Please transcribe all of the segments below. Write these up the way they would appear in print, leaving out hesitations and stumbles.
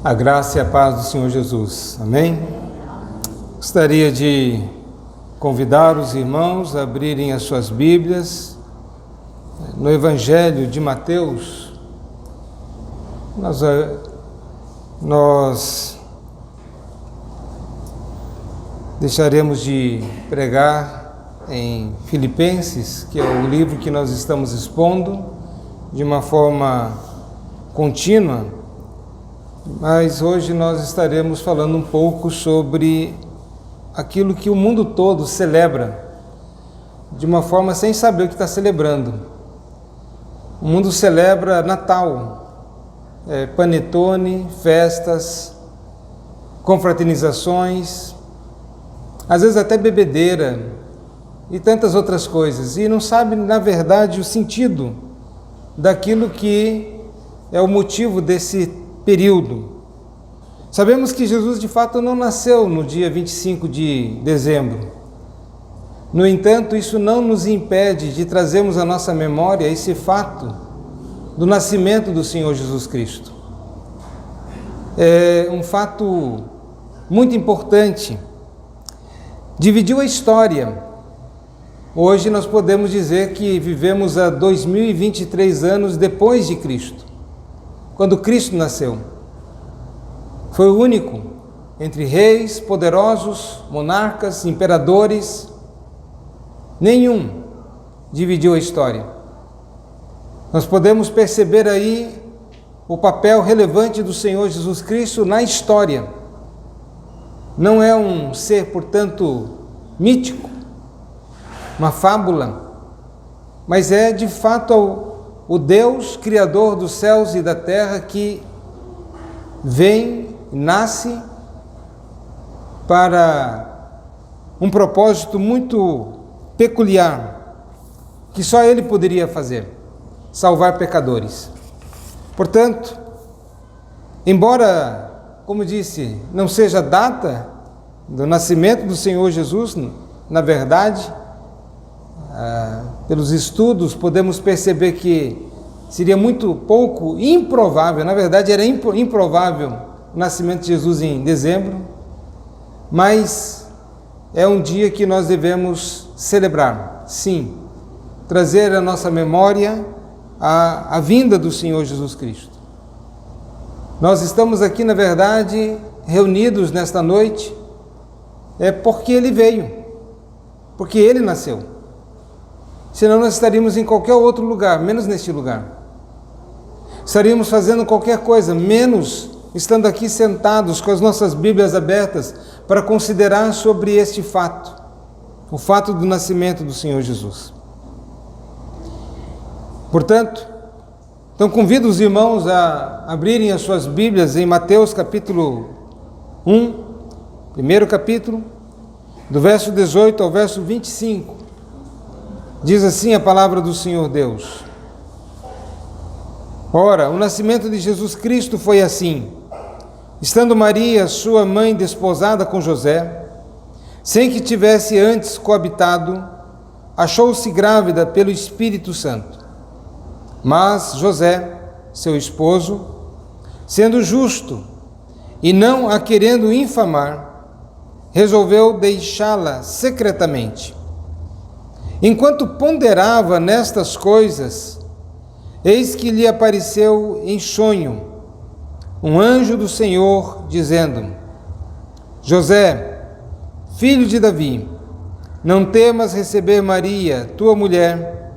A graça e a paz do Senhor Jesus. Amém? Gostaria de convidar os irmãos a abrirem as suas Bíblias no Evangelho de Mateus. Nós deixaremos de pregar em Filipenses, que é o livro que nós estamos expondo de uma forma contínua, mas hoje nós estaremos falando um pouco sobre aquilo que o mundo todo celebra, de uma forma sem saber o que está celebrando. O mundo celebra Natal, panetone, festas, confraternizações, às vezes até bebedeira e tantas outras coisas, e não sabe, na verdade, o sentido daquilo que é o motivo desse período. Sabemos que Jesus de fato não nasceu no dia 25 de dezembro. No entanto, isso não nos impede de trazermos à nossa memória esse fato do nascimento do Senhor Jesus Cristo. É um fato muito importante. Dividiu a história. Hoje nós podemos dizer que vivemos há 2023 anos depois de Cristo, quando Cristo nasceu. Foi o único entre reis, poderosos, monarcas, imperadores. Nenhum dividiu a história. Nós podemos perceber aí o papel relevante do Senhor Jesus Cristo na história. Não é um ser, portanto, mítico, uma fábula, mas é de fato o Deus Criador dos céus e da terra que vem, nasce para um propósito muito peculiar, que só Ele poderia fazer: salvar pecadores. Portanto, embora, como disse, não seja a data do nascimento do Senhor Jesus, na verdade, pelos estudos podemos perceber que seria muito pouco improvável, na verdade era improvável o nascimento de Jesus em dezembro, mas é um dia que nós devemos celebrar, sim, trazer à nossa memória a vinda do Senhor Jesus Cristo. Nós estamos aqui, na verdade, reunidos nesta noite, porque Ele veio, porque Ele nasceu. Senão nós estaríamos em qualquer outro lugar, menos neste lugar. Estaríamos fazendo qualquer coisa, menos estando aqui sentados com as nossas Bíblias abertas para considerar sobre este fato, o fato do nascimento do Senhor Jesus. Portanto, então convido os irmãos a abrirem as suas Bíblias em Mateus capítulo 1, primeiro capítulo, do verso 18 ao verso 25. Diz assim a palavra do Senhor Deus: Ora, o nascimento de Jesus Cristo foi assim. Estando Maria, sua mãe, desposada com José, sem que tivesse antes coabitado, achou-se grávida pelo Espírito Santo. Mas José, seu esposo, sendo justo e não a querendo infamar, resolveu deixá-la secretamente. Enquanto ponderava nestas coisas, eis que lhe apareceu em sonho um anjo do Senhor, dizendo: José, filho de Davi, não temas receber Maria, tua mulher,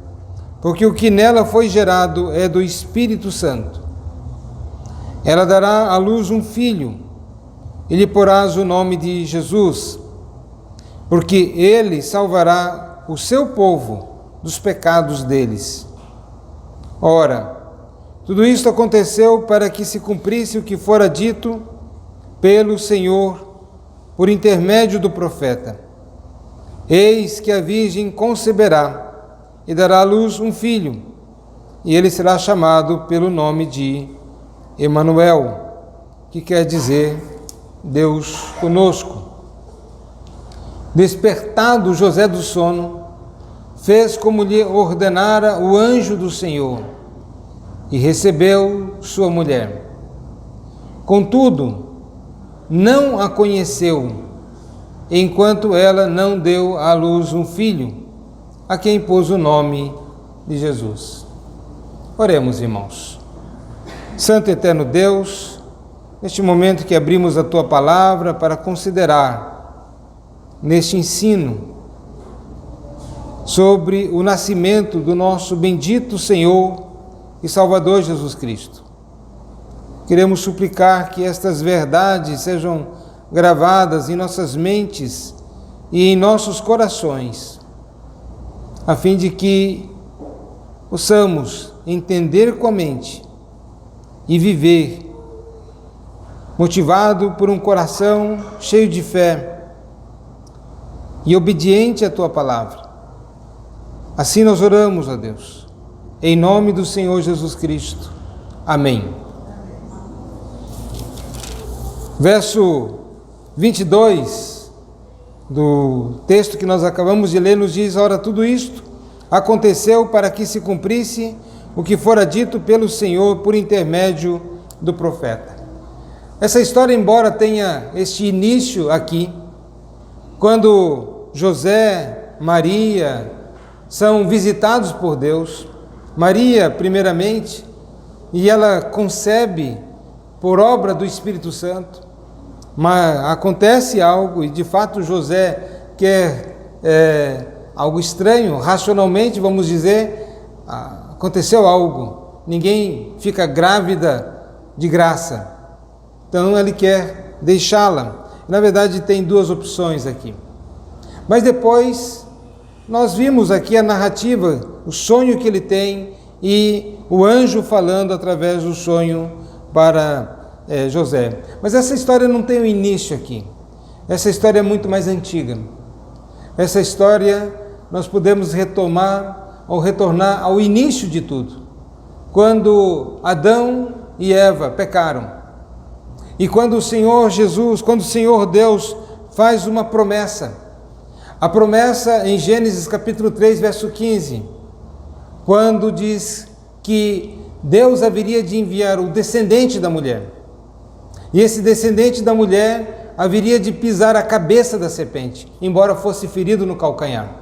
porque o que nela foi gerado é do Espírito Santo. Ela dará à luz um filho, e lhe porás o nome de Jesus, porque ele salvará o seu povo dos pecados deles. Ora, tudo isto aconteceu para que se cumprisse o que fora dito pelo Senhor por intermédio do profeta: Eis que a virgem conceberá e dará à luz um filho, e ele será chamado pelo nome de Emanuel, que quer dizer Deus conosco. Despertado José do sono, fez como lhe ordenara o anjo do Senhor, e recebeu sua mulher. Contudo, não a conheceu, enquanto ela não deu à luz um filho, a quem pôs o nome de Jesus. Oremos, irmãos. Santo e eterno Deus, neste momento que abrimos a Tua Palavra para considerar neste ensino sobre o nascimento do nosso bendito Senhor e Salvador Jesus Cristo, queremos suplicar que estas verdades sejam gravadas em nossas mentes e em nossos corações, a fim de que possamos entender com a mente e viver motivado por um coração cheio de fé e obediente à Tua Palavra. Assim nós oramos, ó Deus, em nome do Senhor Jesus Cristo. Amém. Verso 22 do texto que nós acabamos de ler nos diz: ora, tudo isto aconteceu para que se cumprisse o que fora dito pelo Senhor por intermédio do profeta. Essa história, embora tenha este início aqui, quando José, Maria são visitados por Deus, Maria primeiramente, e ela concebe por obra do Espírito Santo, mas acontece algo, e de fato José quer algo estranho, racionalmente vamos dizer, aconteceu algo, ninguém fica grávida de graça, então ele quer deixá-la. Na verdade tem duas opções aqui, mas depois nós vimos aqui a narrativa, o sonho que ele tem e o anjo falando através do sonho para José. Mas essa história não tem um início aqui. Essa história é muito mais antiga. Essa história nós podemos retomar ou retornar ao início de tudo, quando Adão e Eva pecaram. E quando o Senhor Jesus, quando o Senhor Deus faz uma promessa, a promessa em Gênesis capítulo 3, verso 15, quando diz que Deus haveria de enviar o descendente da mulher, e esse descendente da mulher haveria de pisar a cabeça da serpente, embora fosse ferido no calcanhar.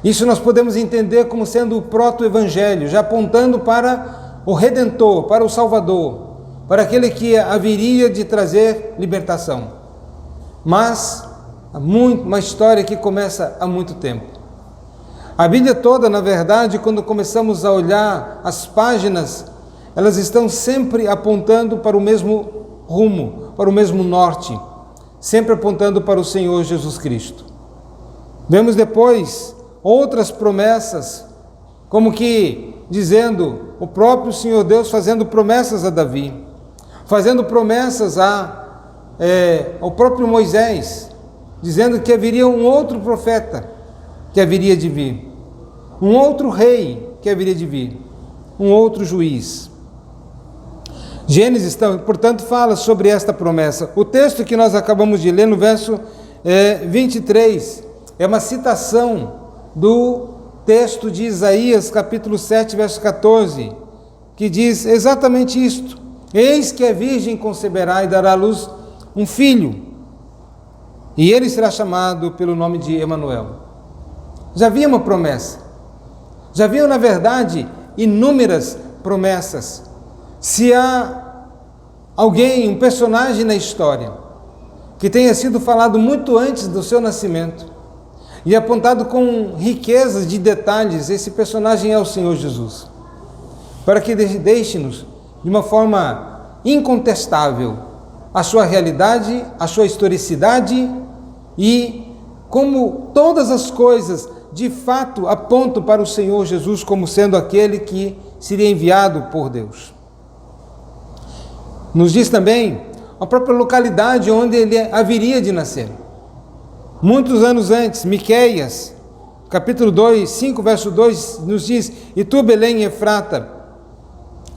Isso nós podemos entender como sendo o proto-evangelho, já apontando para o Redentor, para o Salvador, para aquele que haveria de trazer libertação. Mas uma história que começa há muito tempo. A Bíblia toda, na verdade, quando começamos a olhar as páginas, elas estão sempre apontando para o mesmo rumo, para o mesmo norte, sempre apontando para o Senhor Jesus Cristo. Vemos depois outras promessas, como que dizendo o próprio Senhor Deus fazendo promessas a Davi, fazendo promessas ao próprio Moisés, dizendo que haveria um outro profeta que haveria de vir, um outro rei que haveria de vir, um outro juiz. Gênesis, portanto, fala sobre esta promessa. O texto que nós acabamos de ler no verso 23 é uma citação do texto de Isaías, capítulo 7, verso 14, que diz exatamente isto: eis que a virgem conceberá e dará à luz um filho, e ele será chamado pelo nome de Emanuel. Já havia uma promessa, já havia, na verdade, inúmeras promessas. Se há alguém, um personagem na história, que tenha sido falado muito antes do seu nascimento e apontado com riquezas de detalhes, esse personagem é o Senhor Jesus, para que deixe-nos de uma forma incontestável a sua realidade, a sua historicidade e como todas as coisas de fato apontam para o Senhor Jesus como sendo aquele que seria enviado por Deus. Nos diz também a própria localidade onde ele haveria de nascer. Muitos anos antes, Miqueias, capítulo 2, 5, verso 2, nos diz: e tu, Belém Efrata,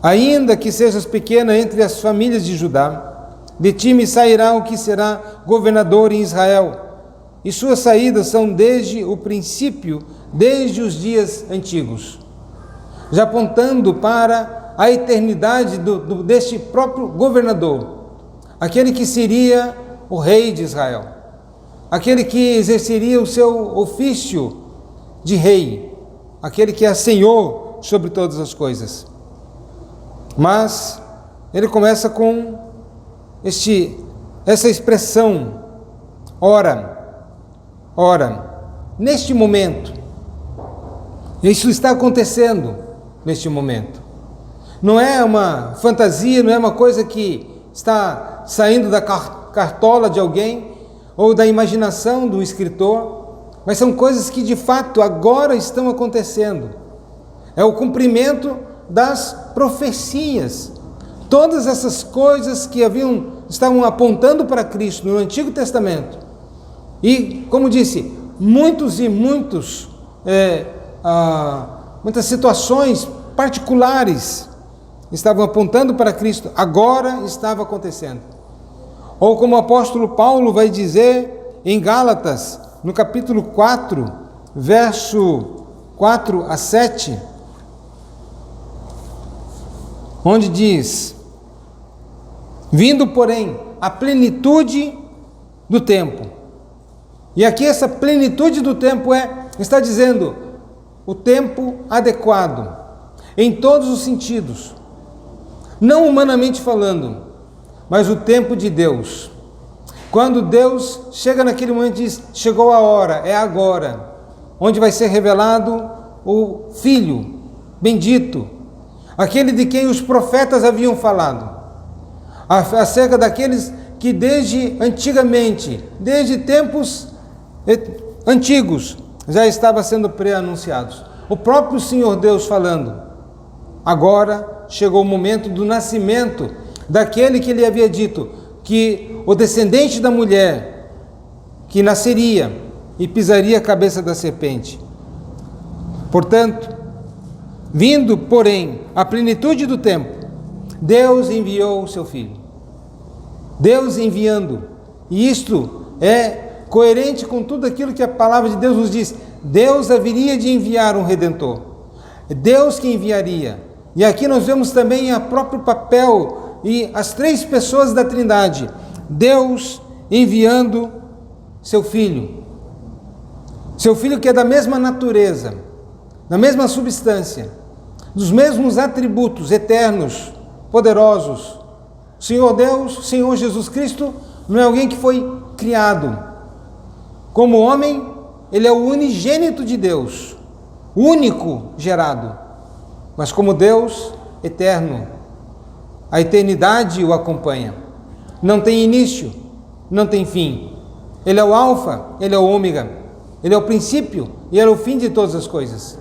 ainda que sejas pequena entre as famílias de Judá, de ti me sairá o que será governador em Israel, e suas saídas são desde o princípio, desde os dias antigos, já apontando para a eternidade deste próprio governador, aquele que seria o rei de Israel, aquele que exerceria o seu ofício de rei, aquele que é Senhor sobre todas as coisas. Mas ele começa com essa expressão, ora, neste momento. Isso está acontecendo neste momento. Não é uma fantasia, não é uma coisa que está saindo da cartola de alguém ou da imaginação do escritor, mas são coisas que de fato agora estão acontecendo. É o cumprimento das profecias. Todas essas coisas que estavam apontando para Cristo no Antigo Testamento. E, como disse, muitas situações particulares estavam apontando para Cristo, agora estava acontecendo. Ou como o apóstolo Paulo vai dizer em Gálatas, no capítulo 4, verso 4 a 7, onde diz: vindo, porém, a plenitude do tempo. E aqui essa plenitude do tempo está dizendo o tempo adequado, em todos os sentidos, não humanamente falando, mas o tempo de Deus. Quando Deus chega naquele momento e diz, chegou a hora, é agora, onde vai ser revelado o Filho bendito, aquele de quem os profetas haviam falado, acerca daqueles que desde antigamente, desde tempos antigos, já estava sendo pré-anunciados. O próprio Senhor Deus falando, agora chegou o momento do nascimento daquele que ele havia dito, que o descendente da mulher, que nasceria e pisaria a cabeça da serpente. Portanto, vindo, porém, a plenitude do tempo, Deus enviou o seu Filho. Deus enviando, e isto é coerente com tudo aquilo que a palavra de Deus nos diz. Deus haveria de enviar um Redentor, Deus que enviaria. E aqui nós vemos também o próprio papel e as três pessoas da Trindade, Deus enviando seu Filho que é da mesma natureza, da mesma substância, dos mesmos atributos eternos, poderosos. O Senhor Deus, o Senhor Jesus Cristo, não é alguém que foi criado. Como homem, ele é o unigênito de Deus, o único gerado, mas como Deus eterno, a eternidade o acompanha, não tem início, não tem fim. Ele é o alfa, ele é o ômega, ele é o princípio e ele é o fim de todas as coisas.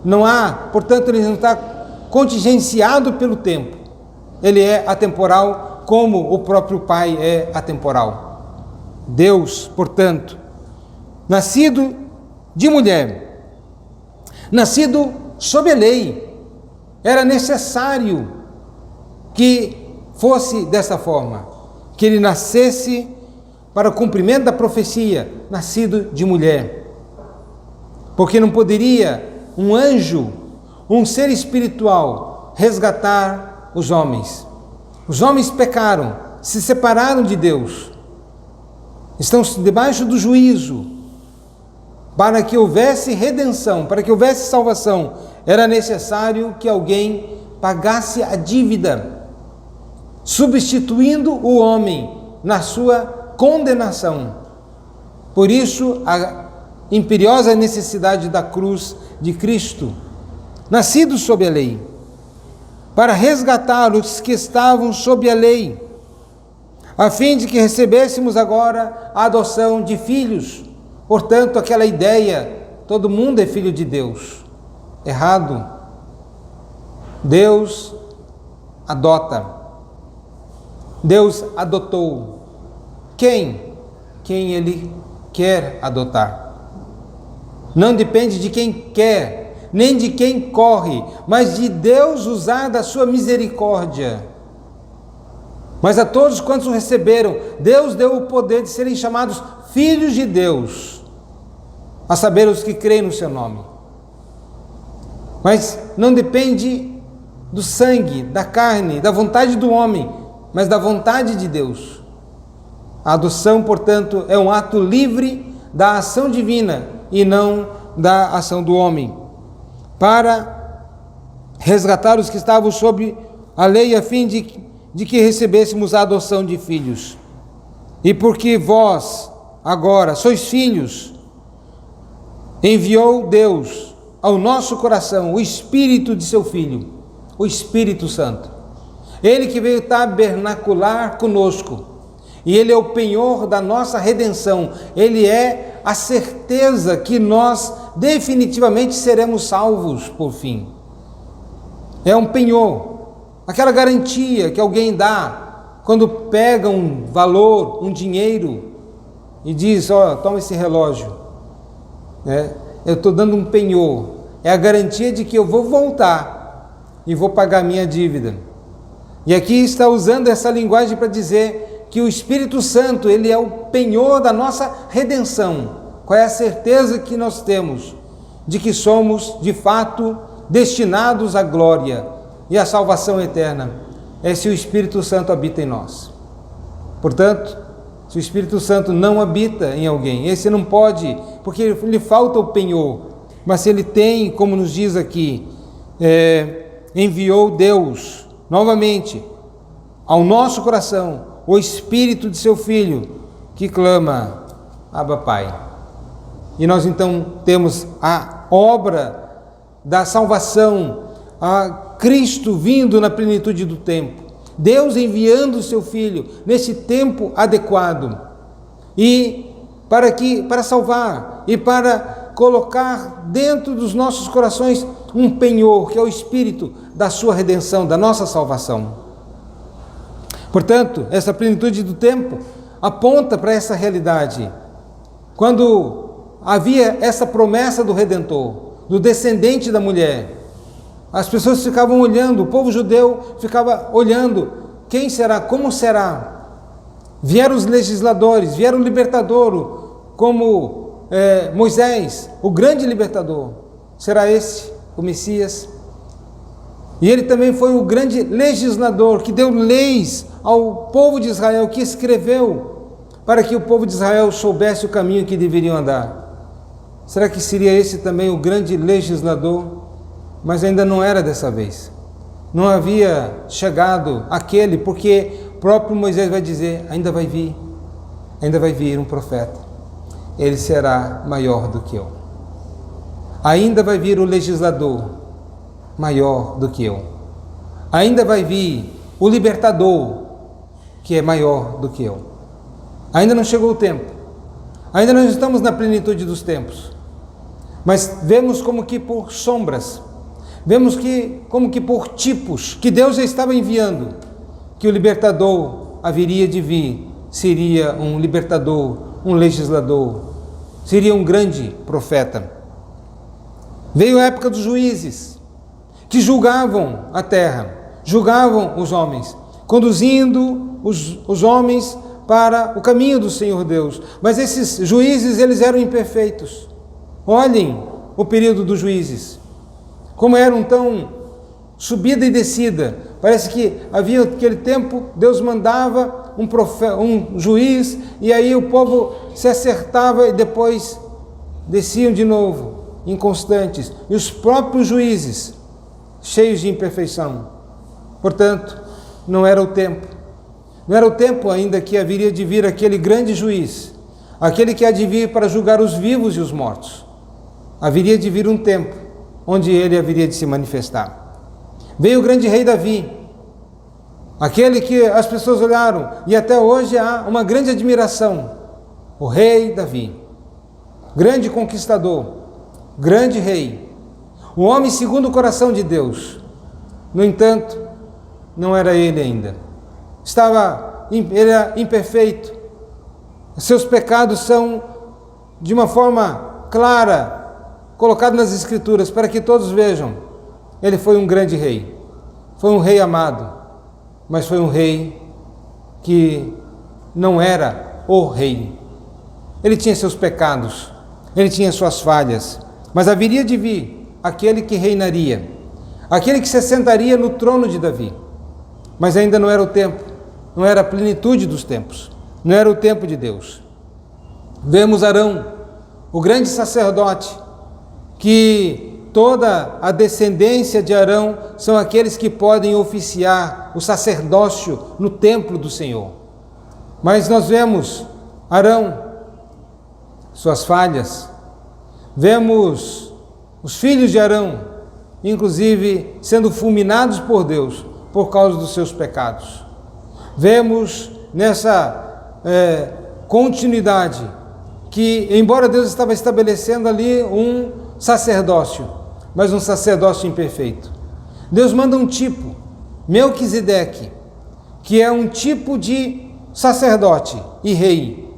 Não há, portanto, ele não está contingenciado pelo tempo. Ele é atemporal, como o próprio Pai é atemporal. Deus, portanto, nascido de mulher, nascido sob a lei, era necessário que fosse dessa forma, que ele nascesse para o cumprimento da profecia, nascido de mulher, porque não poderia um anjo, um ser espiritual, resgatar os homens. Os homens pecaram, se separaram de Deus, estão debaixo do juízo. Para que houvesse redenção, para que houvesse salvação, era necessário que alguém pagasse a dívida, substituindo o homem na sua condenação. Por isso, a imperiosa necessidade da cruz de Cristo, nascido sob a lei, para resgatar os que estavam sob a lei, a fim de que recebêssemos agora a adoção de filhos. Portanto, aquela ideia, todo mundo é filho de Deus, errado. Deus adota, Deus adotou. Quem Ele quer adotar. Não depende de quem quer, nem de quem corre, mas de Deus usar da sua misericórdia. Mas a todos quantos o receberam, Deus deu o poder de serem chamados filhos de Deus, a saber, os que creem no seu nome. Mas não depende do sangue, da carne, da vontade do homem, mas da vontade de Deus. A adoção, portanto, é um ato livre da ação divina e não da ação do homem, para resgatar os que estavam sob a lei, a fim de que recebêssemos a adoção de filhos. E porque vós agora sois filhos, enviou Deus ao nosso coração o Espírito de seu Filho, o Espírito Santo. Ele que veio tabernacular conosco, e Ele é o penhor da nossa redenção. Ele é a certeza que nós definitivamente seremos salvos por fim. É um penhor, aquela garantia que alguém dá quando pega um valor, um dinheiro, e diz: ó, toma esse relógio, eu estou dando um penhor, é a garantia de que eu vou voltar e vou pagar minha dívida. E aqui está usando essa linguagem para dizer que o Espírito Santo, ele é o penhor da nossa redenção. Qual é a certeza que nós temos de que somos de fato destinados à glória e à salvação eterna? É se o Espírito Santo habita em nós. Portanto, se o Espírito Santo não habita em alguém, esse não pode, porque lhe falta o penhor. Mas se ele tem, como nos diz aqui, enviou Deus novamente ao nosso coração o Espírito de seu Filho, que clama: Abba, Pai. E nós então temos a obra da salvação, a Cristo vindo na plenitude do tempo, Deus enviando o seu Filho nesse tempo adequado, e para salvar e para colocar dentro dos nossos corações um penhor, que é o Espírito da sua redenção, da nossa salvação. Portanto, essa plenitude do tempo aponta para essa realidade. Quando havia essa promessa do Redentor, do descendente da mulher, as pessoas ficavam olhando, o povo judeu ficava olhando: quem será, como será? Vieram os legisladores, vieram o libertador, como Moisés, o grande libertador. Será esse o Messias? E ele também foi o grande legislador, que deu leis ao povo de Israel, que escreveu para que o povo de Israel soubesse o caminho que deveriam andar. Será que seria esse também o grande legislador? Mas ainda não era dessa vez. Não havia chegado aquele, porque o próprio Moisés vai dizer: ainda vai vir um profeta. Ele será maior do que eu. Ainda vai vir o legislador maior do que eu. Ainda vai vir o libertador, que é maior do que eu. Ainda não chegou o tempo. Ainda não estamos na plenitude dos tempos. Mas vemos como que por sombras, vemos que como que por tipos, que Deus já estava enviando, que o libertador haveria de vir, seria um libertador, um legislador, seria um grande profeta. Veio a época dos juízes, que julgavam a terra, julgavam os homens, conduzindo os homens para o caminho do Senhor Deus. Mas esses juízes, eles eram imperfeitos. Olhem o período dos juízes, como eram tão subida e descida. Parece que havia aquele tempo, Deus mandava um juiz, e aí o povo se acertava e depois desciam de novo, inconstantes. E os próprios juízes, cheios de imperfeição. Portanto, não era o tempo. Não era o tempo ainda que haveria de vir aquele grande juiz, aquele que há de vir para julgar os vivos e os mortos. Haveria de vir um tempo onde ele haveria de se manifestar. Veio o grande rei Davi, aquele que as pessoas olharam, e até hoje há uma grande admiração. O rei Davi, grande conquistador, grande rei, o homem segundo o coração de Deus. No entanto, não era ele ainda. Ele era imperfeito. Seus pecados são, de uma forma clara, colocados nas Escrituras, para que todos vejam. Ele foi um grande rei. Foi um rei amado, mas foi um rei que não era o rei. Ele tinha seus pecados, ele tinha suas falhas, mas haveria de vir aquele que reinaria, aquele que se assentaria no trono de Davi. Mas ainda não era o tempo, não era a plenitude dos tempos, não era o tempo de Deus. Vemos Arão, o grande sacerdote, que toda a descendência de Arão são aqueles que podem oficiar o sacerdócio no templo do Senhor. Mas nós vemos Arão, suas falhas, vemos os filhos de Arão, inclusive sendo fulminados por Deus por causa dos seus pecados. Vemos nessa continuidade que, embora Deus estava estabelecendo ali um sacerdócio, mas um sacerdócio imperfeito, Deus manda um tipo, Melquisedeque, que é um tipo de sacerdote e rei,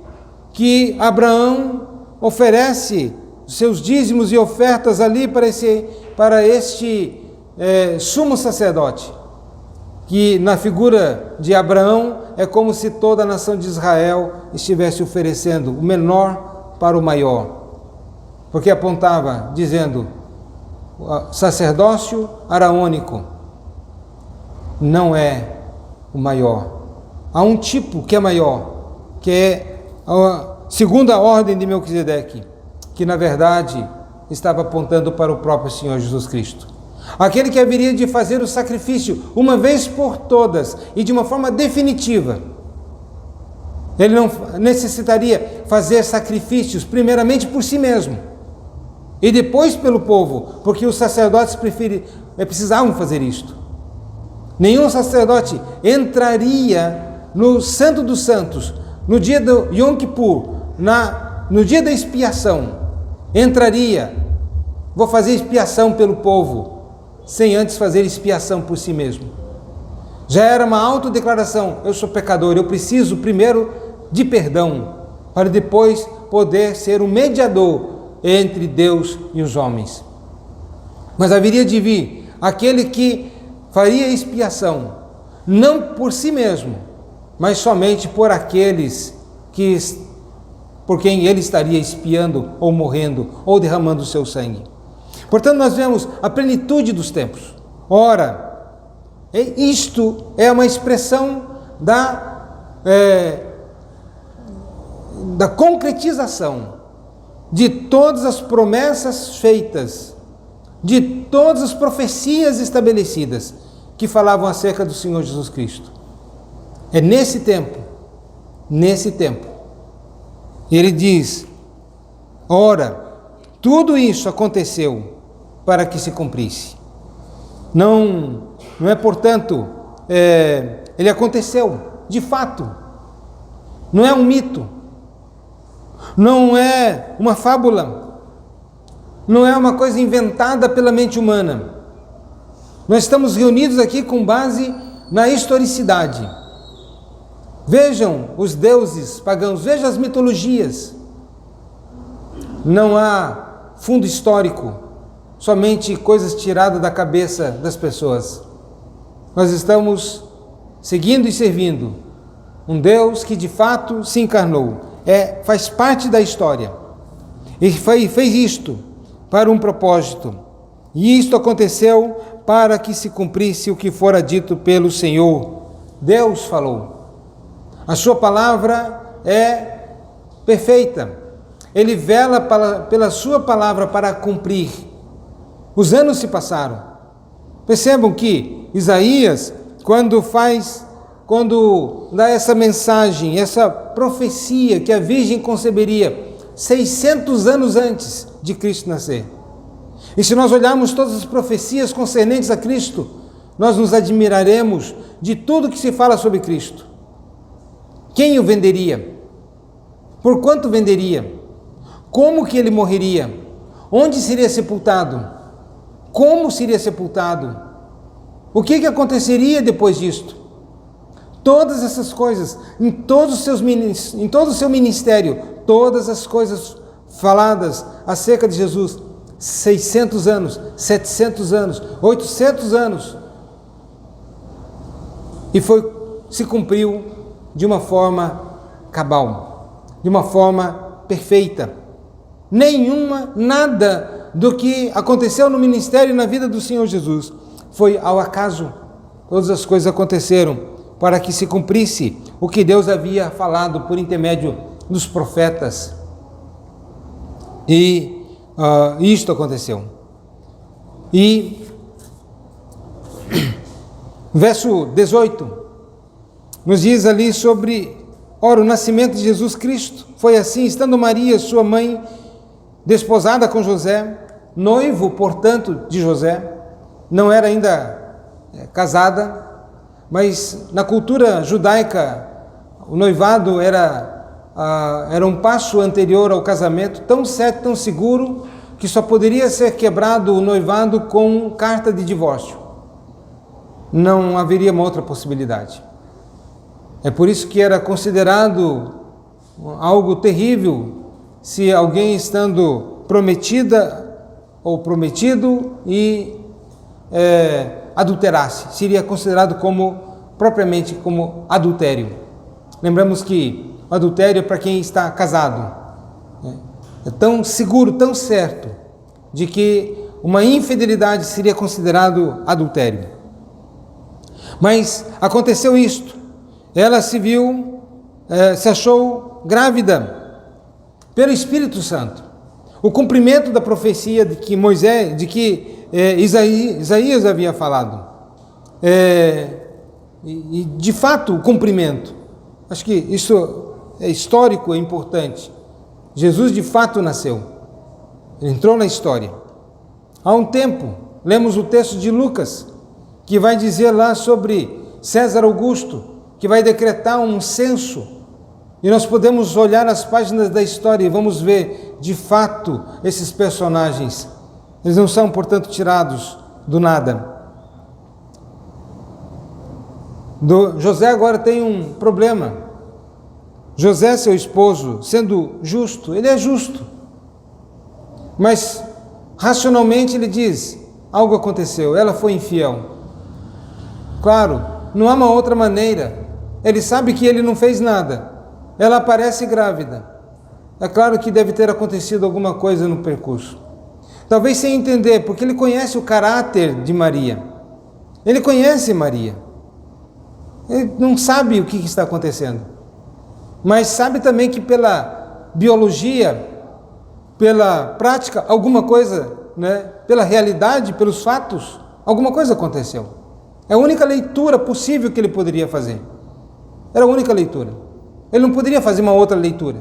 que Abraão oferece seus dízimos e ofertas ali para este sumo sacerdote, que na figura de Abraão é como se toda a nação de Israel estivesse oferecendo o menor para o maior, porque apontava, dizendo, sacerdócio araônico não é o maior. Há um tipo que é maior, que é a segunda ordem de Melquisedeque, que na verdade estava apontando para o próprio Senhor Jesus Cristo. Aquele que haveria de fazer o sacrifício uma vez por todas e de uma forma definitiva. Ele não necessitaria fazer sacrifícios primeiramente por si mesmo e depois pelo povo, porque os sacerdotes precisavam fazer isto. Nenhum sacerdote entraria no Santo dos Santos, no dia do Yom Kippur, no dia da expiação, entraria, vou fazer expiação pelo povo, sem antes fazer expiação por si mesmo. Já era uma autodeclaração, eu sou pecador, eu preciso primeiro de perdão, para depois poder ser um mediador entre Deus e os homens. Mas haveria de vir aquele que faria expiação, não por si mesmo, mas somente por aqueles por quem ele estaria expiando, ou morrendo, ou derramando o seu sangue. Portanto, nós vemos a plenitude dos tempos. Ora, isto é uma expressão da concretização de todas as promessas feitas, de todas as profecias estabelecidas que falavam acerca do Senhor Jesus Cristo. É nesse tempo, ele diz, ora, tudo isso aconteceu para que se cumprisse. Não é, portanto, ele aconteceu, de fato. Não é um mito, não é uma fábula, não é uma coisa inventada pela mente humana. Nós estamos reunidos aqui com base na historicidade. Vejam os deuses pagãos, vejam as mitologias. Não há fundo histórico, somente coisas tiradas da cabeça das pessoas. Nós estamos seguindo e servindo um Deus que de fato se encarnou, faz parte da história. E fez isto para um propósito. E isto aconteceu para que se cumprisse o que fora dito pelo Senhor. Deus falou. A sua palavra é perfeita. Ele vela pela sua palavra para cumprir. Os anos se passaram. Percebam que Isaías, quando dá essa mensagem, essa profecia que a Virgem conceberia 600 anos antes de Cristo nascer. E se nós olharmos todas as profecias concernentes a Cristo, nós nos admiraremos de tudo que se fala sobre Cristo. Quem o venderia? Por quanto venderia? Como que ele morreria? Onde seria sepultado? Como seria sepultado? O que aconteceria depois disto? Todas essas coisas, em todo o seu ministério, todas as coisas faladas acerca de Jesus, 600 anos, 700 anos, 800 anos, e se cumpriu de uma forma cabal, de uma forma perfeita. Nada do que aconteceu no ministério e na vida do Senhor Jesus foi ao acaso. Todas as coisas aconteceram para que se cumprisse o que Deus havia falado por intermédio dos profetas. E isto aconteceu. E verso 18 nos diz ali sobre, ora, o nascimento de Jesus Cristo foi assim, estando Maria, sua mãe, desposada com José, noivo, portanto, de José, não era ainda casada, mas na cultura judaica o noivado era um passo anterior ao casamento, tão certo, tão seguro, que só poderia ser quebrado o noivado com carta de divórcio. Não haveria uma outra possibilidade. É por isso que era considerado algo terrível se alguém estando prometida ou prometido e adulterasse. Seria considerado propriamente como adultério. Lembramos que o adultério é para quem está casado. É tão seguro, tão certo, de que uma infidelidade seria considerado adultério. Mas aconteceu isto. Ela se achou grávida pelo Espírito Santo. O cumprimento da profecia de que Isaías havia falado. E de fato, o cumprimento. Acho que isso é histórico, é importante. Jesus de fato nasceu. Ele entrou na história. Há um tempo, lemos o texto de Lucas, que vai dizer lá sobre César Augusto, que vai decretar um censo, e nós podemos olhar as páginas da história e vamos ver, de fato, esses personagens. Eles não são, portanto, tirados do nada. José agora tem um problema. José, seu esposo, sendo justo, ele é justo, mas racionalmente ele diz, algo aconteceu, ela foi infiel. Claro, não há uma outra maneira. Ele sabe que ele não fez nada. Ela aparece grávida. É claro que deve ter acontecido alguma coisa no percurso. Talvez sem entender, porque ele conhece o caráter de Maria. Ele conhece Maria. Ele não sabe o que está acontecendo. Mas sabe também que pela biologia, pela prática, alguma coisa, pela realidade, pelos fatos, alguma coisa aconteceu. É a única leitura possível que ele poderia fazer. Era a única leitura. Ele não poderia fazer uma outra leitura.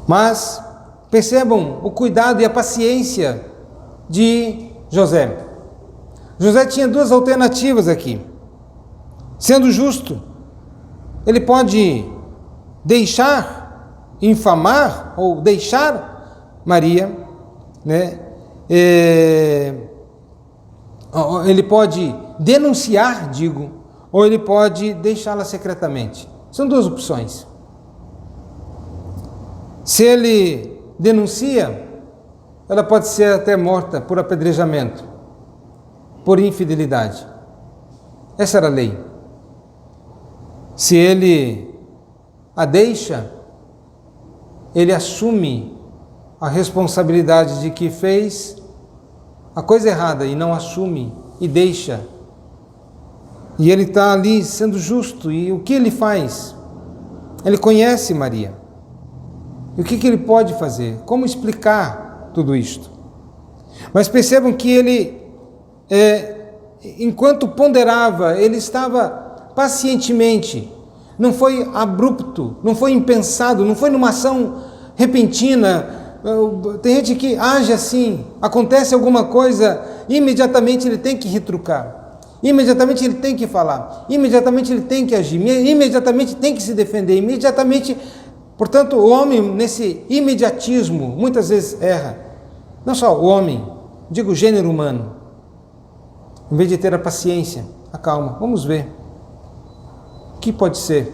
Mas percebam o cuidado e a paciência de José. José tinha duas alternativas aqui. Sendo justo, ele pode deixar, infamar ou deixar Maria, ele pode denunciar, ou ele pode deixá-la secretamente. São duas opções. Se ele denuncia, ela pode ser até morta por apedrejamento, por infidelidade. Essa era a lei. Se ele a deixa, ele assume a responsabilidade de que fez a coisa errada e não assume e deixa. E ele está ali sendo justo. E o que ele faz? Ele conhece Maria. E o que ele pode fazer? Como explicar tudo isto? Mas percebam que ele, enquanto ponderava, ele estava pacientemente, não foi abrupto, não foi impensado, não foi numa ação repentina. Tem gente que age assim, acontece alguma coisa, imediatamente ele tem que retrucar, imediatamente ele tem que falar, imediatamente ele tem que agir, imediatamente tem que se defender, imediatamente. Portanto, o homem nesse imediatismo muitas vezes erra. Não só o homem, digo o gênero humano. Em vez de ter a paciência, a calma, vamos ver. O que pode ser?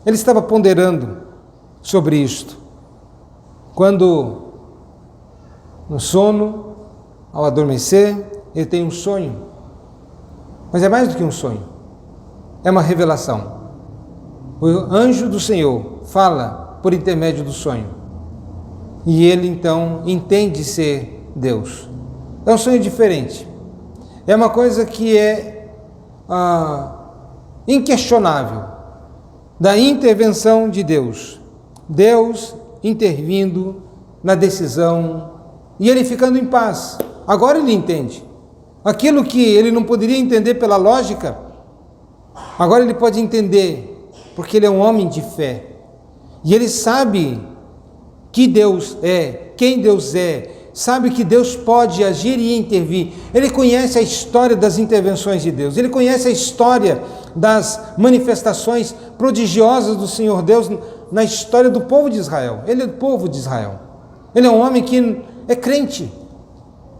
Ele estava ponderando sobre isto. Quando, no sono, ao adormecer, ele tem um sonho. Mas é mais do que um sonho. É uma revelação. O anjo do Senhor fala por intermédio do sonho. E ele, então, entende ser Deus. É um sonho diferente. é uma coisa que é inquestionável, da intervenção de Deus. Deus intervindo na decisão e ele ficando em paz. Agora ele entende. Aquilo que ele não poderia entender pela lógica, agora ele pode entender, porque ele é um homem de fé. E ele sabe que Deus é, quem Deus é, sabe que Deus pode agir e intervir. Ele conhece a história das intervenções de Deus, ele conhece a história das manifestações prodigiosas do Senhor Deus na história do povo de Israel. Ele é do povo de Israel. Ele é um homem que é crente.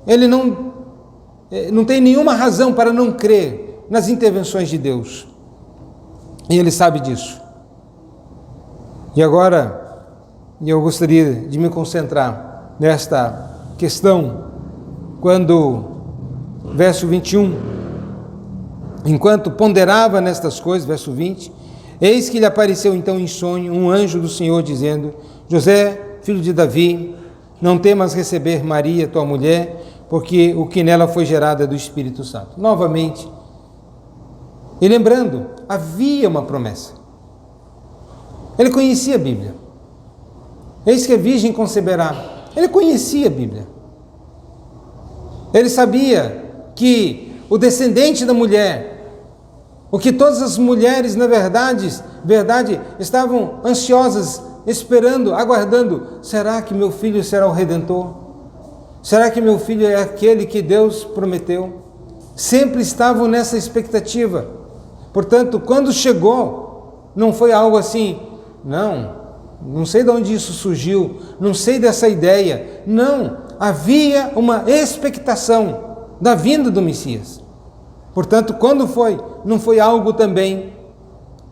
Ele não tem nenhuma razão para não crer nas intervenções de Deus. E ele sabe disso. E agora, eu gostaria de me concentrar nesta questão, quando, verso 21, enquanto ponderava nestas coisas, verso 20, eis que lhe apareceu então em sonho um anjo do Senhor, dizendo: José, filho de Davi, não temas receber Maria, tua mulher, porque o que nela foi gerado é do Espírito Santo. Novamente, e lembrando, havia uma promessa. Ele conhecia a Bíblia. Eis que a virgem conceberá. Ele conhecia a Bíblia. Ele sabia que o descendente da mulher, o que todas as mulheres, na verdade, estavam ansiosas, esperando, aguardando: será que meu filho será o Redentor? Será que meu filho é aquele que Deus prometeu? Sempre estavam nessa expectativa. Portanto, quando chegou, não foi algo assim, não sei de onde isso surgiu, não sei dessa ideia. Não, havia uma expectação da vinda do Messias. Portanto, quando foi, não foi algo também,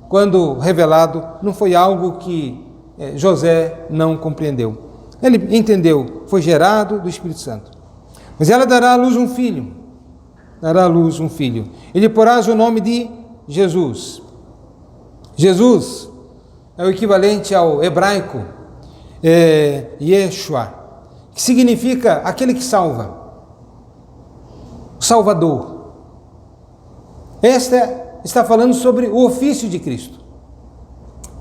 quando revelado, não foi algo que José não compreendeu. Ele entendeu, foi gerado do Espírito Santo. Mas ela dará à luz um filho. Ele porás o nome de Jesus. Jesus é o equivalente ao hebraico Yeshua, que significa aquele que salva, o Salvador. Está falando sobre o ofício de Cristo.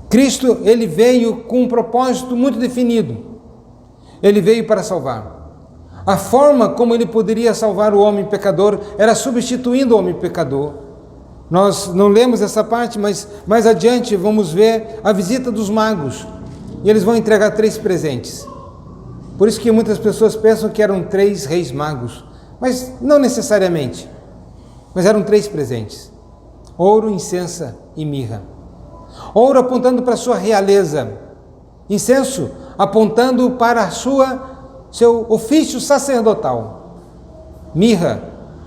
Cristo, ele veio com um propósito muito definido. Ele veio para salvar. A forma como ele poderia salvar o homem pecador era substituindo o homem pecador. Nós não lemos essa parte, mas mais adiante vamos ver a visita dos magos. E eles vão entregar 3 presentes. Por isso que muitas pessoas pensam que eram 3 reis magos. Mas não necessariamente. Mas eram 3 presentes: ouro, incenso e mirra. Ouro apontando para a sua realeza. Incenso apontando para seu ofício sacerdotal. Mirra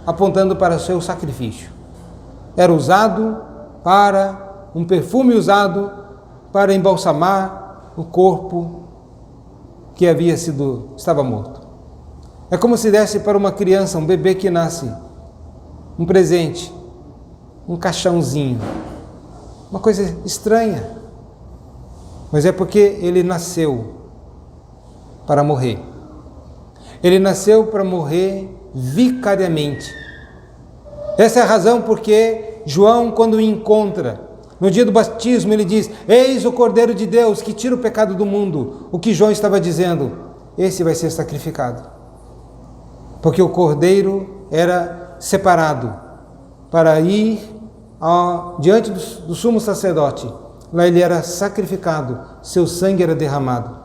apontando para o seu sacrifício. Era usado para um perfume usado para embalsamar o corpo que estava morto. É como se desse para uma criança, um bebê que nasce, um presente, um caixãozinho, uma coisa estranha, mas é porque ele nasceu para morrer. Ele nasceu para morrer vicariamente. Essa é a razão porque João, quando o encontra no dia do batismo, ele diz: eis o Cordeiro de Deus que tira o pecado do mundo. O que João estava dizendo: esse vai ser sacrificado. Porque o Cordeiro era separado para ir diante do sumo sacerdote. Lá ele era sacrificado, seu sangue era derramado.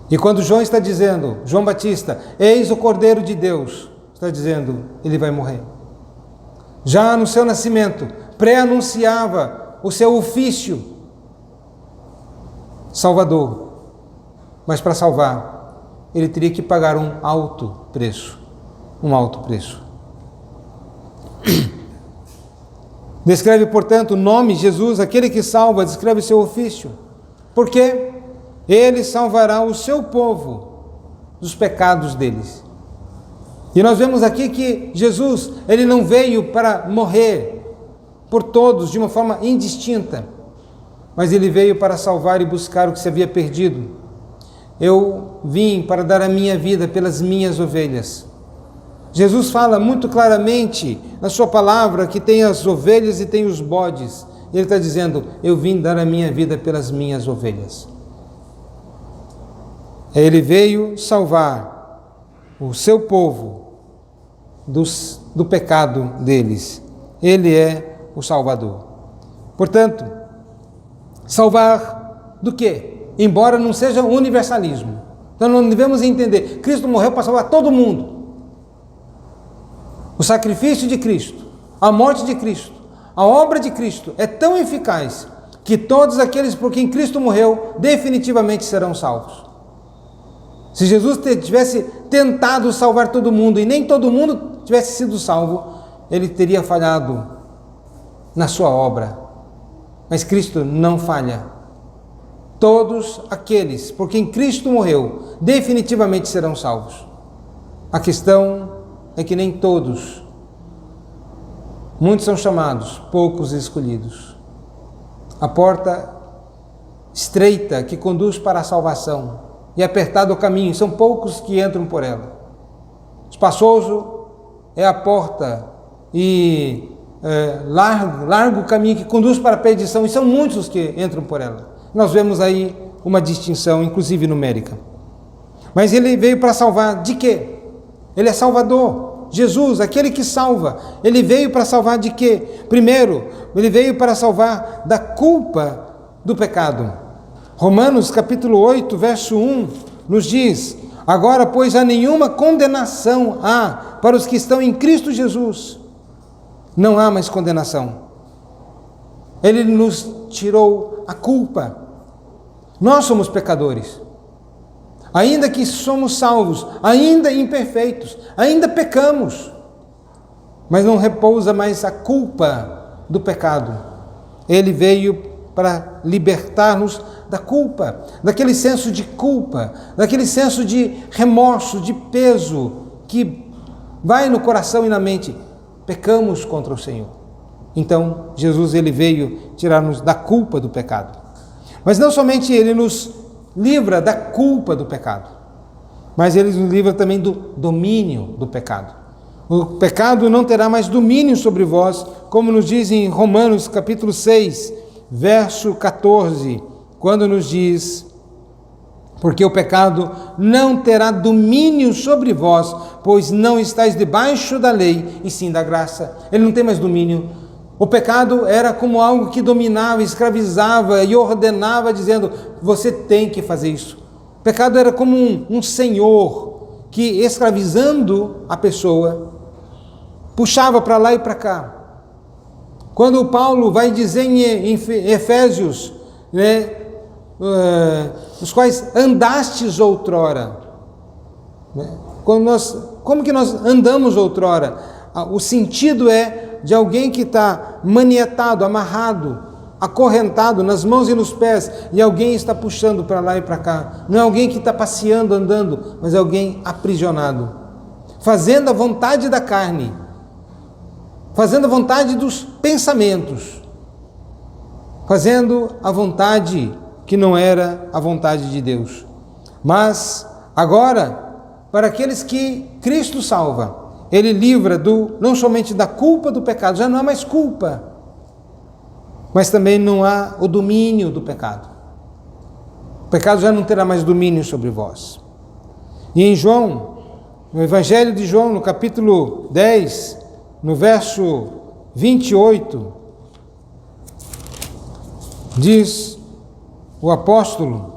E quando João está dizendo, João Batista, eis o Cordeiro de Deus, está dizendo, ele vai morrer. Já no seu nascimento, pré-anunciava o seu ofício salvador. Mas para salvar, ele teria que pagar um alto preço. Descreve, portanto, o nome Jesus, aquele que salva, descreve seu ofício. Porque ele salvará o seu povo dos pecados deles. E nós vemos aqui que Jesus, ele não veio para morrer por todos de uma forma indistinta, mas ele veio para salvar e buscar o que se havia perdido. Eu vim para dar a minha vida pelas minhas ovelhas. Jesus fala muito claramente na sua palavra que tem as ovelhas e tem os bodes. Ele está dizendo: eu vim dar a minha vida pelas minhas ovelhas. Ele veio salvar o seu povo do pecado deles. Ele é o Salvador. Portanto, salvar do quê? Embora não seja universalismo. Então não devemos entender, Cristo morreu para salvar todo mundo. O sacrifício de Cristo, a morte de Cristo, a obra de Cristo é tão eficaz que todos aqueles por quem Cristo morreu definitivamente serão salvos. Se Jesus tivesse tentado salvar todo mundo e nem todo mundo tivesse sido salvo, ele teria falhado na sua obra. Mas Cristo não falha. Todos aqueles por quem Cristo morreu definitivamente serão salvos. A questão é que nem todos. Muitos são chamados, poucos escolhidos. A porta estreita que conduz para a salvação e apertado o caminho, são poucos que entram por ela. Espaçoso é a porta e largo o caminho que conduz para a perdição, e são muitos os que entram por ela. Nós vemos aí uma distinção, inclusive numérica. Mas ele veio para salvar de quê? Ele é Salvador. Jesus, aquele que salva, ele veio para salvar de quê? Primeiro, ele veio para salvar da culpa do pecado. Romanos capítulo 8, verso 1, nos diz: agora, pois, há nenhuma condenação para os que estão em Cristo Jesus. Não há mais condenação. Ele nos tirou a culpa. Nós somos pecadores. Ainda que somos salvos, ainda imperfeitos, ainda pecamos, mas não repousa mais a culpa do pecado. Ele veio para libertar-nos da culpa, daquele senso de culpa, daquele senso de remorso, de peso que vai no coração e na mente. Pecamos contra o Senhor. Então, Jesus, ele veio tirar-nos da culpa do pecado. Mas não somente ele nos livra da culpa do pecado, mas ele nos livra também do domínio do pecado. O pecado não terá mais domínio sobre vós, como nos diz em Romanos capítulo 6, verso 14, quando nos diz: porque o pecado não terá domínio sobre vós, pois não estáis debaixo da lei, e sim da graça. Ele não tem mais domínio. O pecado era como algo que dominava, escravizava e ordenava, dizendo: você tem que fazer isso. O pecado era como um senhor que, escravizando a pessoa, puxava para lá e para cá. Quando Paulo vai dizer em Efésios, os quais andastes outrora, como que nós andamos outrora? O sentido é de alguém que está manietado, amarrado, acorrentado nas mãos e nos pés, e alguém está puxando para lá e para cá. Não é alguém que está passeando, andando, mas é alguém aprisionado, fazendo a vontade da carne, fazendo a vontade dos pensamentos, fazendo a vontade que não era a vontade de Deus. Mas agora, para aqueles que Cristo salva, ele livra não somente da culpa do pecado, já não há mais culpa, mas também não há o domínio do pecado. O pecado já não terá mais domínio sobre vós. E em João, no Evangelho de João, no capítulo 10, no verso 28, diz o apóstolo: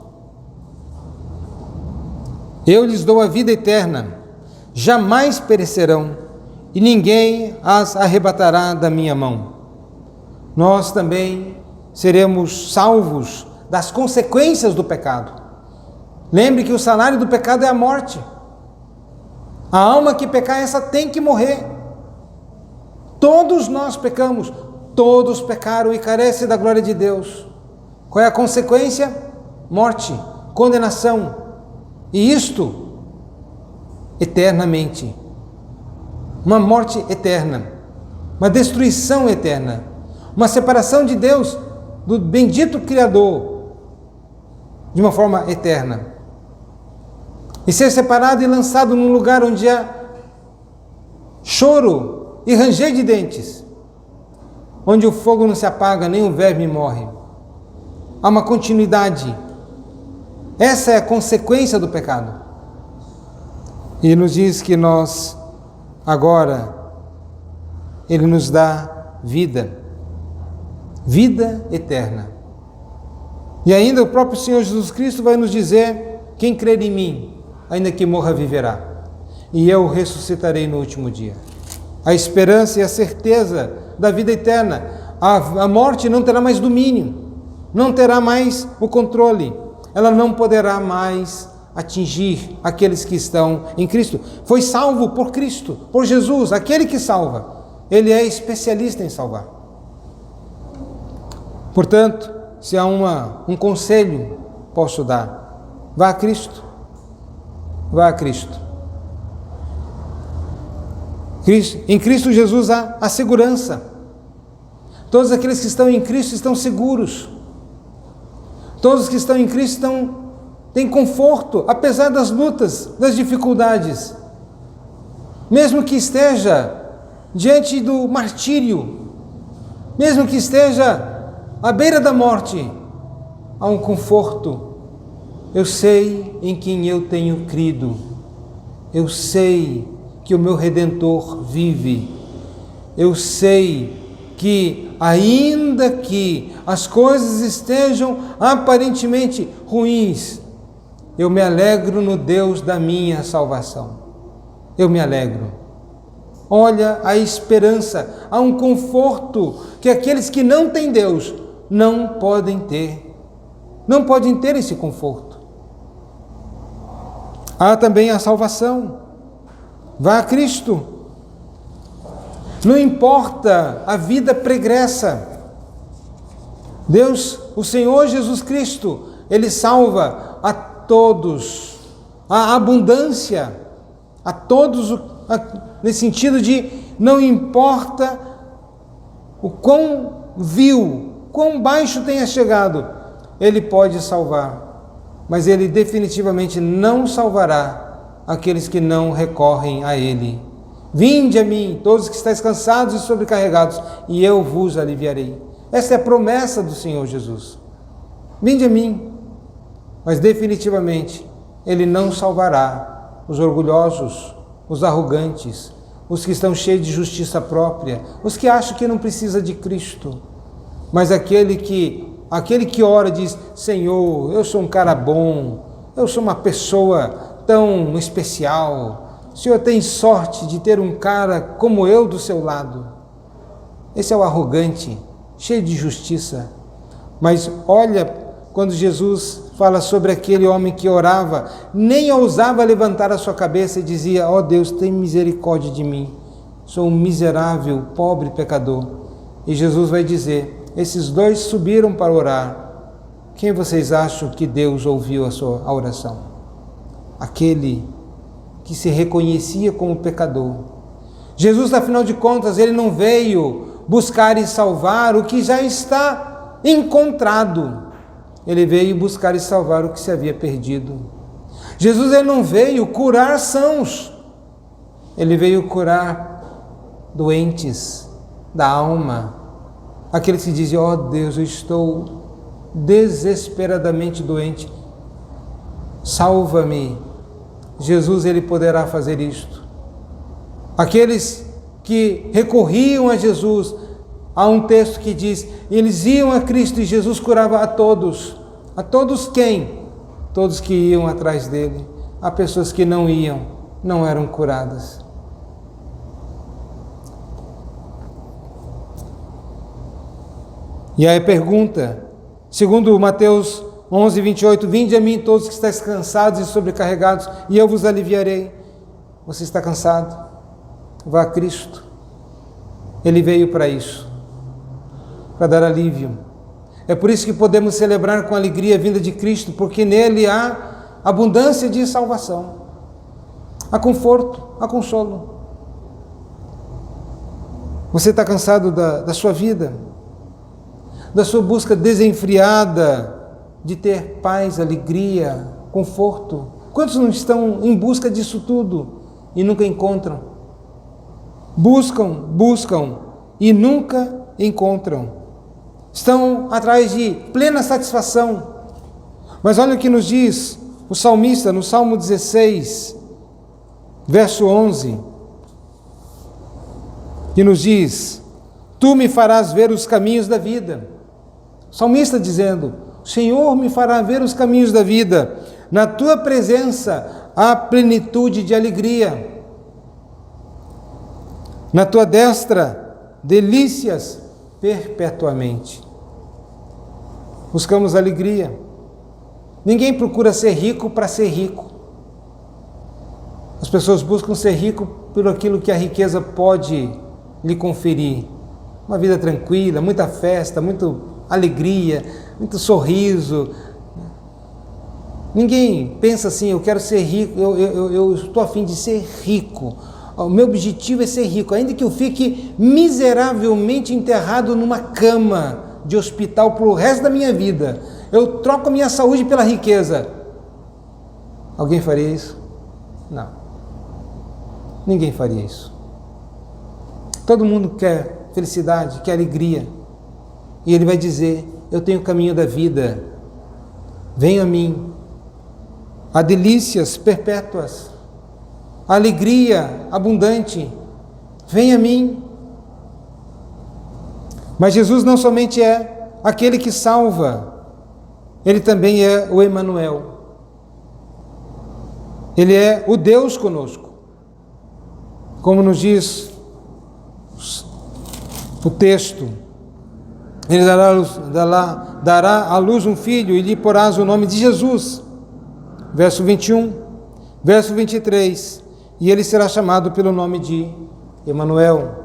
eu lhes dou a vida eterna, jamais perecerão, e ninguém as arrebatará da minha mão. Nós também seremos salvos das consequências do pecado. Lembre que o salário do pecado é a morte. A alma que pecar, essa tem que morrer. Todos nós pecamos, todos pecaram e carecem da glória de Deus. Qual é a consequência? Morte, condenação. E isto eternamente. Uma morte eterna, uma destruição eterna, uma separação de Deus, do bendito Criador, de uma forma eterna. E ser separado e lançado num lugar onde há choro e ranger de dentes, onde o fogo não se apaga, nem o verme morre. Há uma continuidade. Essa é a consequência do pecado. E nos diz que nós, agora, Ele nos dá vida, vida eterna. E ainda o próprio Senhor Jesus Cristo vai nos dizer: quem crer em mim, ainda que morra, viverá, e eu ressuscitarei no último dia. A esperança e a certeza da vida eterna. A morte não terá mais domínio, não terá mais o controle, ela não poderá mais atingir aqueles que estão em Cristo. Foi salvo por Cristo, por Jesus, aquele que salva. Ele é especialista em salvar. Portanto, se há um conselho posso dar, vá a Cristo. Vá a Cristo. Em Cristo Jesus há segurança. Todos aqueles que estão em Cristo estão seguros. Todos que estão em Cristo têm conforto, apesar das lutas, das dificuldades. Mesmo que esteja diante do martírio, mesmo que esteja à beira da morte, há um conforto. Eu sei em quem eu tenho crido. Eu sei que o meu Redentor vive. Eu sei que, ainda que as coisas estejam aparentemente ruins, eu me alegro no Deus da minha salvação. Eu me alegro. Olha a esperança, há um conforto que aqueles que não têm Deus não podem ter. Não podem ter esse conforto. Há também a salvação. Vá a Cristo. Não importa a vida pregressa. Deus, o Senhor Jesus Cristo, Ele salva a todos. A abundância, a todos, nesse sentido de não importa o quão vil, quão baixo tenha chegado, Ele pode salvar, mas Ele definitivamente não salvará aqueles que não recorrem a Ele. Vinde a mim, todos que estáis cansados e sobrecarregados, e eu vos aliviarei. Essa é a promessa do Senhor Jesus. Vinde a mim, mas definitivamente Ele não salvará os orgulhosos, os arrogantes, os que estão cheios de justiça própria, os que acham que não precisa de Cristo. Mas aquele que ora diz: Senhor, eu sou um cara bom, eu sou uma pessoa tão especial, o Senhor tem sorte de ter um cara como eu do seu lado. Esse é o arrogante, cheio de justiça. Mas olha, quando Jesus fala sobre aquele homem que orava, nem ousava levantar a sua cabeça e dizia: ó Deus, tem misericórdia de mim, sou um miserável, pobre pecador. E Jesus vai dizer: esses dois subiram para orar. Quem vocês acham que Deus ouviu a oração? Aquele que se reconhecia como pecador. Jesus, afinal de contas, Ele não veio buscar e salvar o que já está encontrado. Ele veio buscar e salvar o que se havia perdido. Jesus, Ele não veio curar sãos. Ele veio curar doentes da alma. Aqueles que dizem: ó Deus, eu estou desesperadamente doente, salva-me. Jesus, Ele poderá fazer isto. Aqueles que recorriam a Jesus, há um texto que diz: eles iam a Cristo e Jesus curava a todos. A todos quem? Todos que iam atrás dele. Há pessoas que não iam, não eram curadas. E aí pergunta, segundo Mateus 11, 28, vinde a mim todos que estáis cansados e sobrecarregados, e eu vos aliviarei. Você está cansado? Vá a Cristo. Ele veio para isso, para dar alívio. É por isso que podemos celebrar com alegria a vinda de Cristo, porque nele há abundância de salvação, há conforto, há consolo. Você está cansado da sua vida, da sua busca desenfreada de ter paz, alegria, conforto? Quantos não estão em busca disso tudo e nunca encontram? buscam e nunca encontram. Estão atrás de plena satisfação. Mas olha o que nos diz o salmista no Salmo 16, verso 11, que nos diz: Tu me farás ver os caminhos da vida. O salmista dizendo: O Senhor me fará ver os caminhos da vida. Na tua presença há plenitude de alegria. Na tua destra, delícias perpetuamente. Buscamos alegria. Ninguém procura ser rico para ser rico. As pessoas buscam ser rico por aquilo que a riqueza pode lhe conferir. Uma vida tranquila, muita festa, muita alegria, muito sorriso. Ninguém pensa assim: eu quero ser rico, eu estou a fim de ser rico. O meu objetivo é ser rico, ainda que eu fique miseravelmente enterrado numa cama de hospital para o resto da minha vida. Eu troco a minha saúde pela riqueza. Alguém faria isso? Não. Ninguém faria isso. Todo mundo quer felicidade, quer alegria. E ele vai dizer: eu tenho o caminho da vida. Venha a mim. Há delícias perpétuas. A alegria abundante. Venha a mim. Mas Jesus não somente é aquele que salva, Ele também é o Emanuel. Ele é o Deus conosco. Como nos diz o texto: Ele dará à luz um filho e lhe porás o nome de Jesus. Verso 21, verso 23. E ele será chamado pelo nome de Emanuel.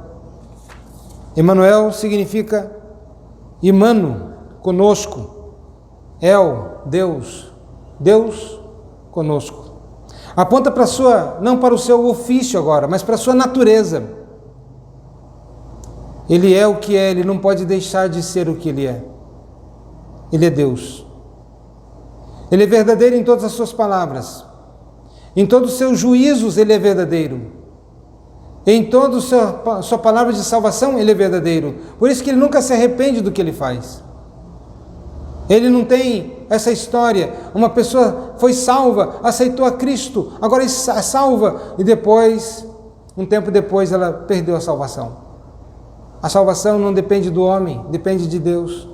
Emanuel significa Imano, conosco. El, Deus. Deus conosco. Aponta para não para o seu ofício agora, mas para a sua natureza. Ele é o que é, ele não pode deixar de ser o que ele é. Ele é Deus. Ele é verdadeiro em todas as suas palavras. Em todos os seus juízos ele é verdadeiro. Em toda a sua palavra de salvação ele é verdadeiro. Por isso que ele nunca se arrepende do que ele faz. Ele não tem essa história: uma pessoa foi salva, aceitou a Cristo, agora é salva, e depois, um tempo depois, ela perdeu a salvação. A salvação não depende do homem, depende de Deus.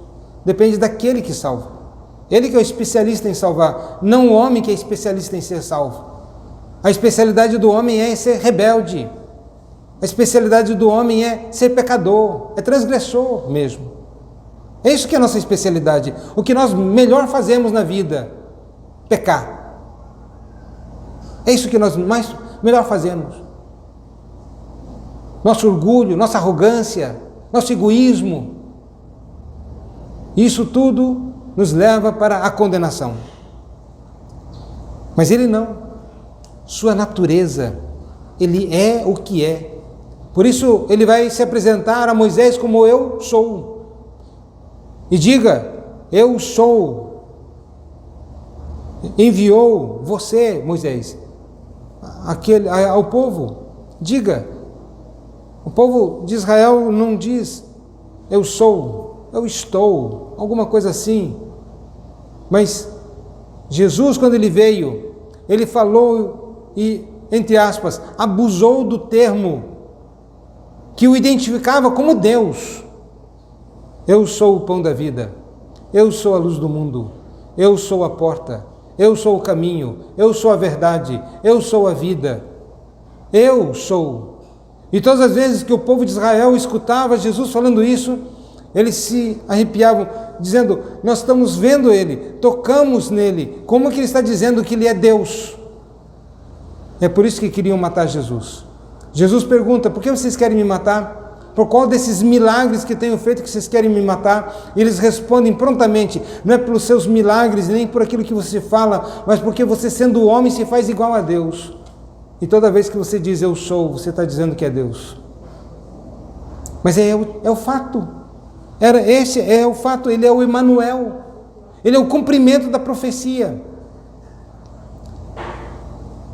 Depende daquele que salva. Ele que é o especialista em salvar, não o homem que é especialista em ser salvo. A especialidade do homem é ser rebelde. A especialidade do homem é ser pecador, é transgressor mesmo. É isso que é a nossa especialidade. O que nós melhor fazemos na vida: pecar. É isso que nós melhor fazemos. Nosso orgulho, nossa arrogância, nosso egoísmo, isso tudo nos leva para a condenação. Mas ele não. Sua natureza, ele é o que é. Por isso ele vai se apresentar a Moisés como: eu sou. E diga: eu sou. Enviou você, Moisés, ao povo. Diga. O povo de Israel não diz eu sou, eu estou, alguma coisa assim. Mas Jesus, quando ele veio, ele falou e, entre aspas, abusou do termo que o identificava como Deus. Eu sou o pão da vida, eu sou a luz do mundo, eu sou a porta, eu sou o caminho, eu sou a verdade, eu sou a vida, eu sou. E todas as vezes que o povo de Israel escutava Jesus falando isso, eles se arrepiavam, dizendo: nós estamos vendo ele, tocamos nele, como que ele está dizendo que ele é Deus? É por isso que queriam matar Jesus. Jesus pergunta: por que vocês querem me matar? Por qual desses milagres que tenho feito que vocês querem me matar? E eles respondem prontamente: não é pelos seus milagres, nem por aquilo que você fala, mas porque você, sendo homem, se faz igual a Deus. E toda vez que você diz eu sou, você está dizendo que é Deus. Mas é o fato. Esse é o fato, ele é o Emanuel. Ele é o cumprimento da profecia.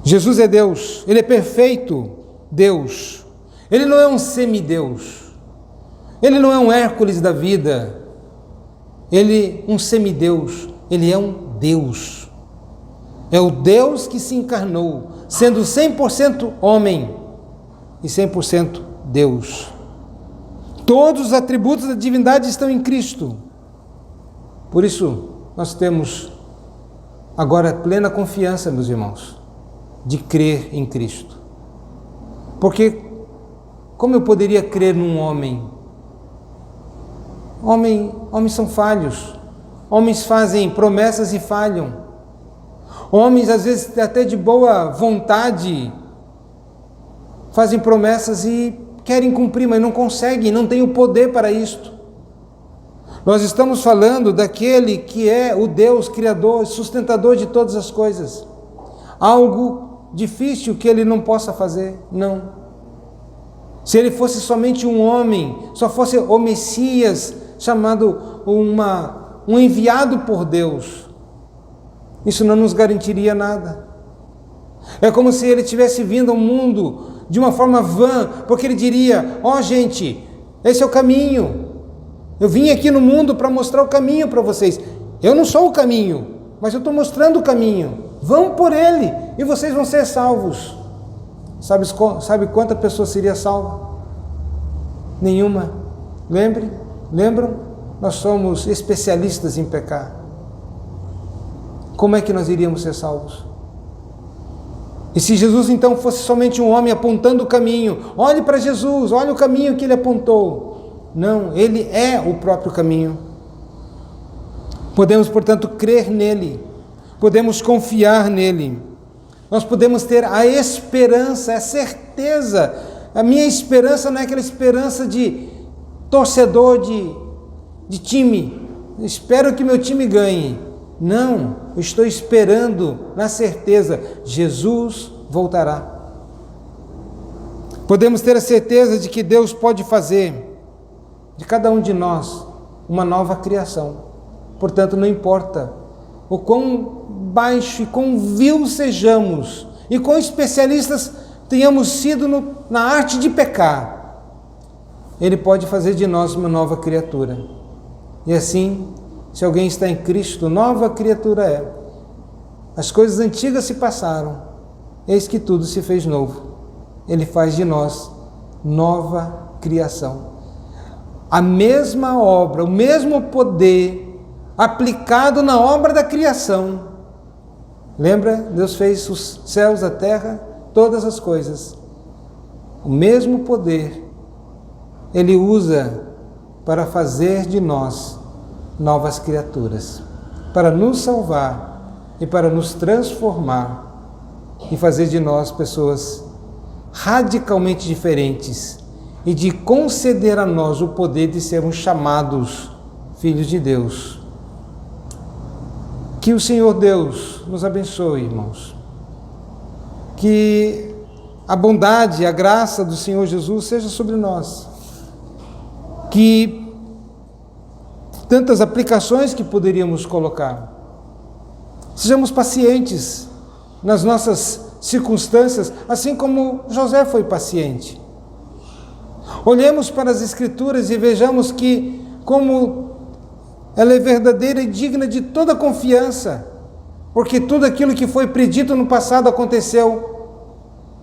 Jesus é Deus, ele é perfeito Deus. Ele não é um semideus. Ele não é um Hércules da vida. Ele um semideus. Ele é um Deus. É o Deus que se encarnou, sendo 100% homem e 100% Deus. Todos os atributos da divindade estão em Cristo. Por isso, nós temos agora plena confiança, meus irmãos, de crer em Cristo. Porque como eu poderia crer num homem? Homens são falhos. Homens fazem promessas e falham. Homens, às vezes, até de boa vontade, fazem promessas e querem cumprir, mas não conseguem, não têm o poder para isto. Nós estamos falando daquele que é o Deus criador, sustentador de todas as coisas. Algo difícil que ele não possa fazer? Não. Se ele fosse somente um homem, só fosse o Messias, chamado um enviado por Deus, isso não nos garantiria nada. É como se ele tivesse vindo ao mundo de uma forma vã, porque ele diria: ó, gente, esse é o caminho. Eu vim aqui no mundo para mostrar o caminho para vocês. Eu não sou o caminho, mas eu estou mostrando o caminho. Vão por ele e vocês vão ser salvos. Sabe quanta pessoa seria salva? Nenhuma. Lembram? Nós somos especialistas em pecar. Como é que nós iríamos ser salvos? E se Jesus então fosse somente um homem apontando o caminho, olhe para Jesus, olhe o caminho que ele apontou. Não, ele é o próprio caminho. Podemos, portanto, crer nele, podemos confiar nele, nós podemos ter a esperança, a certeza. A minha esperança não é aquela esperança de torcedor de time, espero que meu time ganhe. Não, eu estou esperando na certeza, Jesus voltará. Podemos ter a certeza de que Deus pode fazer de cada um de nós uma nova criação. Portanto, não importa o quão baixo e quão vil sejamos e quão especialistas tenhamos sido na arte de pecar, Ele pode fazer de nós uma nova criatura. E assim, se alguém está em Cristo, nova criatura é. As coisas antigas se passaram, eis que tudo se fez novo. Ele faz de nós nova criação. A mesma obra, o mesmo poder aplicado na obra da criação. Lembra? Deus fez os céus, a terra, todas as coisas. O mesmo poder Ele usa para fazer de nós novas criaturas, para nos salvar e para nos transformar e fazer de nós pessoas radicalmente diferentes e de conceder a nós o poder de sermos chamados filhos de Deus. Que o Senhor Deus nos abençoe, irmãos. Que a bondade e a graça do Senhor Jesus seja sobre nós. Que tantas aplicações que poderíamos colocar. Sejamos pacientes nas nossas circunstâncias, assim como José foi paciente. Olhemos para as Escrituras e vejamos que, como ela é verdadeira e digna de toda confiança, porque tudo aquilo que foi predito no passado aconteceu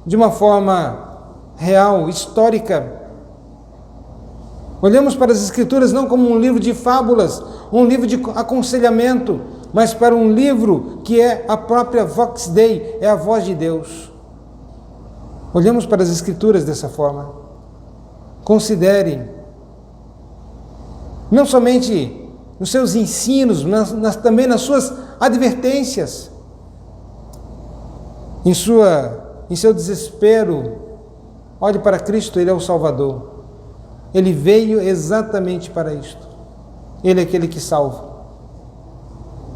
de uma forma real, histórica. Olhamos para as Escrituras não como um livro de fábulas, um livro de aconselhamento, mas para um livro que é a própria Vox Dei, é a voz de Deus. Olhamos para as Escrituras dessa forma. Considerem, não somente nos seus ensinos, mas também nas suas advertências. Em seu desespero, olhe para Cristo, Ele é o Salvador. Ele veio exatamente para isto. Ele é aquele que salva.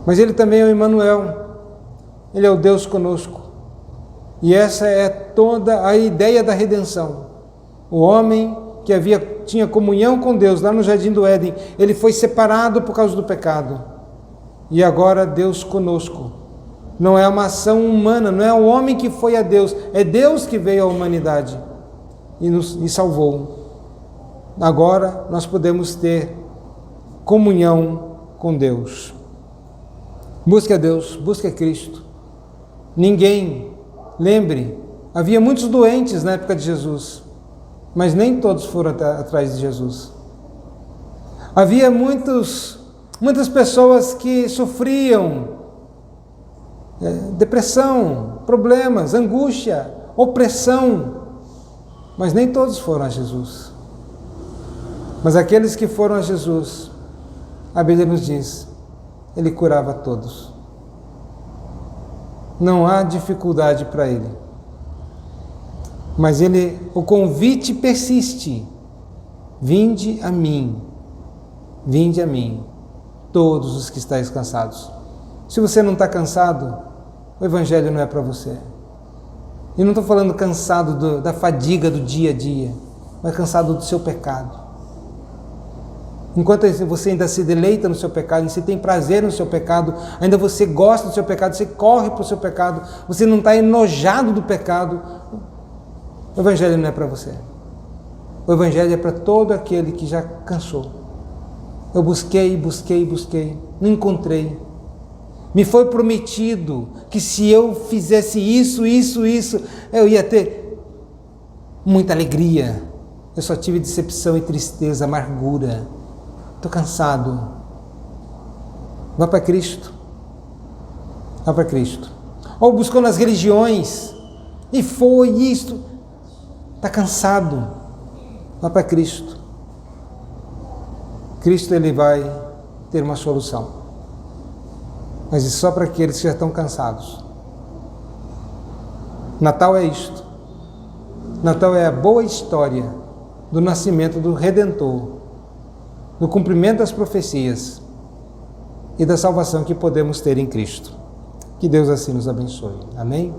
Mas Ele também é o Emmanuel. Ele é o Deus conosco. E essa é toda a ideia da redenção. O homem que tinha comunhão com Deus lá no Jardim do Éden, ele foi separado por causa do pecado. E agora Deus conosco. Não é uma ação humana, não é o homem que foi a Deus, é Deus que veio à humanidade. e salvou. Agora nós podemos ter comunhão com Deus. Busque a Deus, busque a Cristo. Ninguém, lembre, havia muitos doentes na época de Jesus, mas nem todos foram atrás de Jesus. Havia muitas pessoas que sofriam depressão, problemas, angústia, opressão, mas nem todos foram a Jesus. Mas aqueles que foram a Jesus, a Bíblia nos diz, Ele curava todos. Não há dificuldade para Ele. Mas o convite persiste. Vinde a mim, todos os que estáis cansados. Se você não está cansado, o Evangelho não é para você. E não estou falando cansado da fadiga do dia a dia, mas cansado do seu pecado. Enquanto você ainda se deleita no seu pecado, você tem prazer no seu pecado, ainda você gosta do seu pecado, você corre para o seu pecado, você não está enojado do pecado, o Evangelho não é para você. O Evangelho é para todo aquele que já cansou. Eu busquei, não encontrei. Me foi prometido que se eu fizesse isso, eu ia ter muita alegria. Eu só tive decepção e tristeza, amargura. Estou cansado. Vá para Cristo. Vá para Cristo. Ou buscou nas religiões e foi isto. Está cansado. Vá para Cristo. Cristo, Ele vai ter uma solução. Mas isso só para aqueles que já estão cansados. Natal é isto. Natal é a boa história do nascimento do Redentor, do cumprimento das profecias e da salvação que podemos ter em Cristo. Que Deus assim nos abençoe. Amém?